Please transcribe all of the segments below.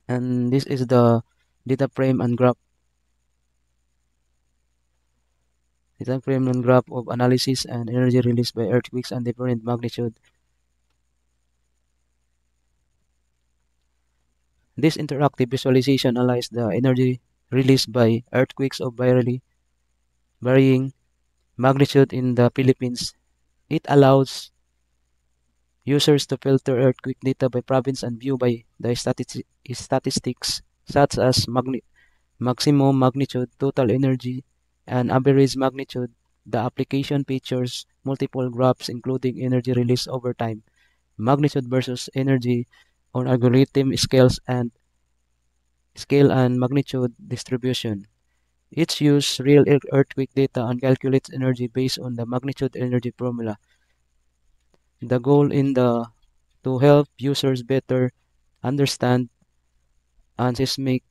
And this is the data frame and graph of analysis and energy released by earthquakes and different magnitude. This interactive visualization analyzes the energy released by earthquakes of varying magnitude in the Philippines. It allows users to filter earthquake data by province and view by the statistics such as maximum magnitude, total energy, and average magnitude. The application features multiple graphs including energy release over time, magnitude versus energy on algorithm scale and magnitude distribution. It uses real earthquake data and calculates energy based on the magnitude energy formula. The goal in the to help users better understand and seismic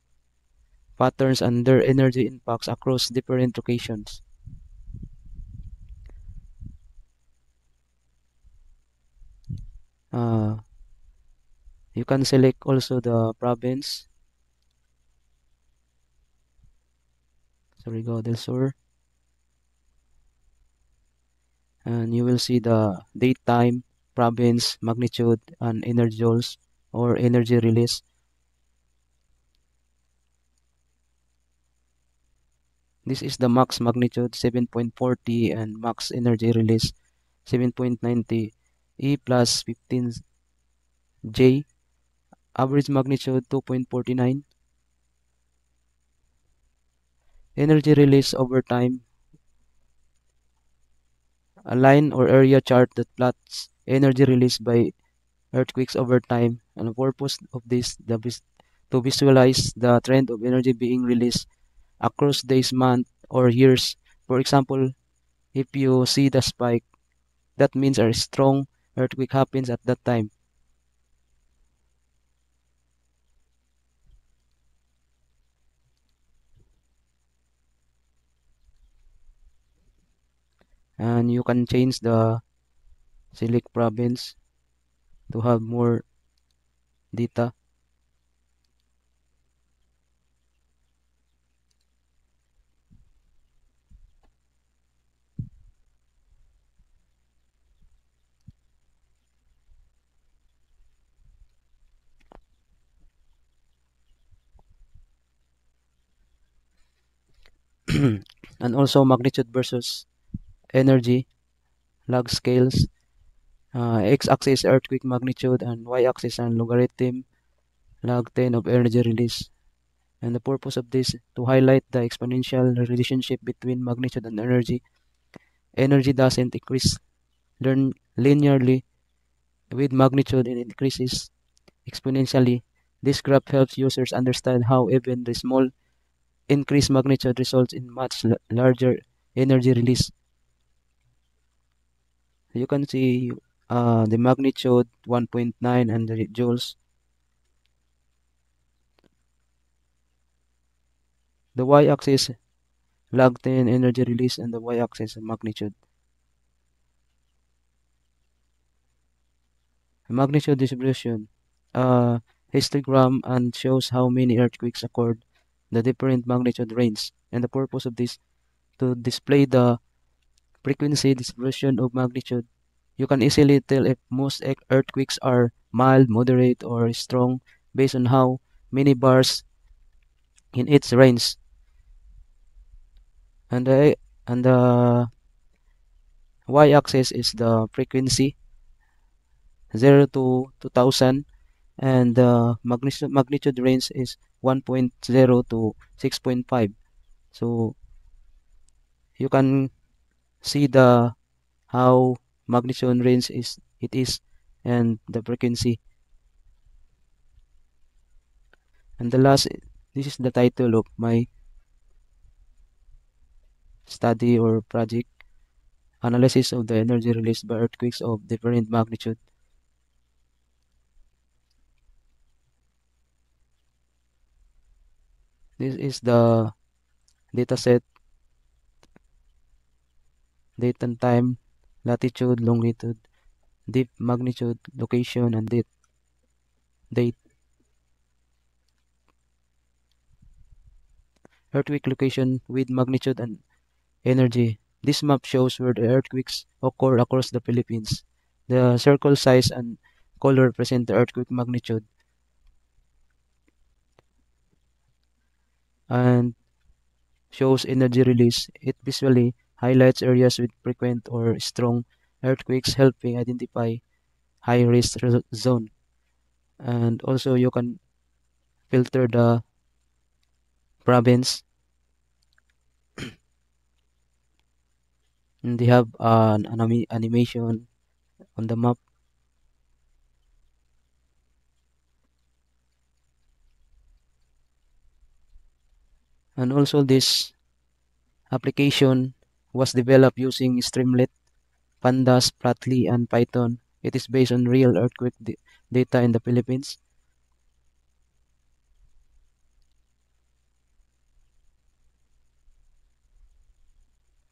patterns and their energy impacts across different locations. Uh, you can select also the province, Surigao del Sur, and you will see the date, time, province, magnitude, and energy joules or energy release. This is the max magnitude 7.40 and max energy release 7.90 E plus 15J, average magnitude 2.49, energy release over time, a line or area chart that plots energy released by earthquakes over time. And the purpose of this to visualize the trend of energy being released across days, months, or years. For example, if you see the spike, that means a strong earthquake happens at that time. And you can change the select province to have more data. And also magnitude versus energy log scales, x-axis earthquake magnitude and y-axis and logarithm log 10 of energy release. And the purpose of this to highlight the exponential relationship between magnitude and energy. Energy doesn't increase linearly with magnitude, and increases exponentially. This graph helps users understand how even the small increased magnitude results in much larger energy release. You can see the magnitude 1.9 and the joules. The y-axis log 10 energy release and the y-axis magnitude. Magnitude distribution. Histogram and shows how many earthquakes occurred, the different magnitude range, and the purpose of this to display the frequency distribution of magnitude. You can easily tell if most earthquakes are mild, moderate, or strong based on how many bars in its range. And the y-axis is the frequency 0 to 2000, and the magnitude range is 1.0 to 6.5. So you can see the how magnitude range is and the frequency. And the last, this is the title of my study or project: analysis of the energy released by earthquakes of different magnitude. This is the dataset: date and time, latitude, longitude, deep, magnitude, location, and date. earthquake location with magnitude and energy. This map shows where the earthquakes occur across the Philippines. The circle size and color represent the earthquake magnitude, and shows energy release. It visually highlights areas with frequent or strong earthquakes, helping identify high risk zone. And also you can filter the province, and they have an animation on the map. And also this application was developed using Streamlit, Pandas, Plotly, and Python. It is based on real earthquake data in the Philippines.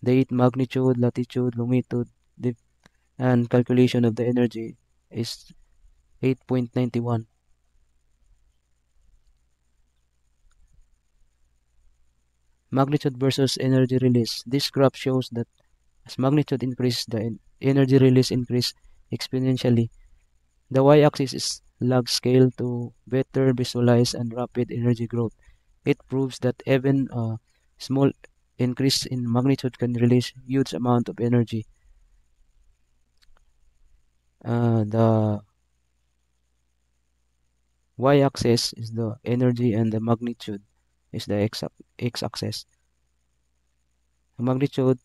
Date, magnitude, latitude, longitude, depth, and calculation of the energy is 8.91. Magnitude versus energy release. This graph shows that as magnitude increases, the energy release increase exponentially. The y-axis is log scale to better visualize and rapid energy growth. It proves that even a small increase in magnitude can release huge amount of energy. The y-axis is the energy and the magnitude is the x-axis. The magnitude,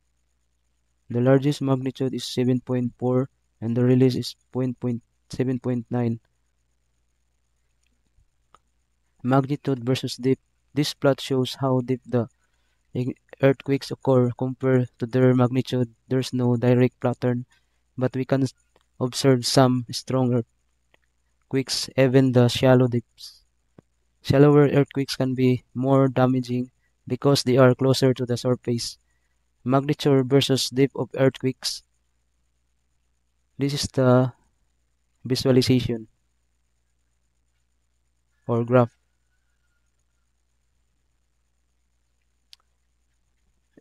the largest magnitude is 7.4 and the release is 7.9. Magnitude versus depth. This plot shows how deep the earthquakes occur compared to their magnitude. There's no direct pattern, but we can observe some strong earthquakes, even the shallow depths. Shallower earthquakes can be more damaging because they are closer to the surface. Magnitude versus depth of earthquakes. This is the visualization or graph.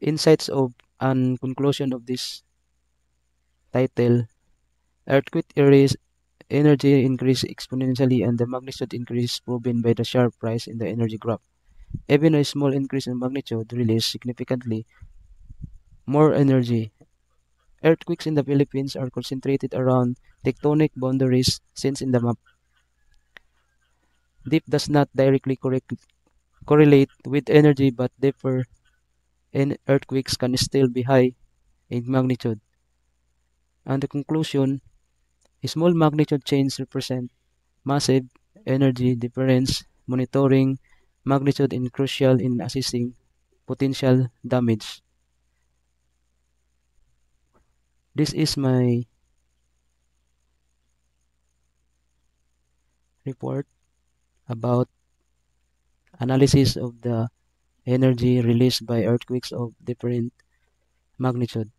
Insights of and conclusion of this title. Earthquake areas energy increase exponentially and the magnitude increase proven by the sharp rise in the energy graph. Even a small increase in magnitude release significantly more energy. Earthquakes in the Philippines are concentrated around tectonic boundaries since in the map. Depth does not directly correlate with energy, but deeper in earthquakes can still be high in magnitude. And the conclusion, a small magnitude change represent massive energy difference. Monitoring magnitude is crucial in assessing potential damage. This is my report about analysis of the energy released by earthquakes of different magnitude.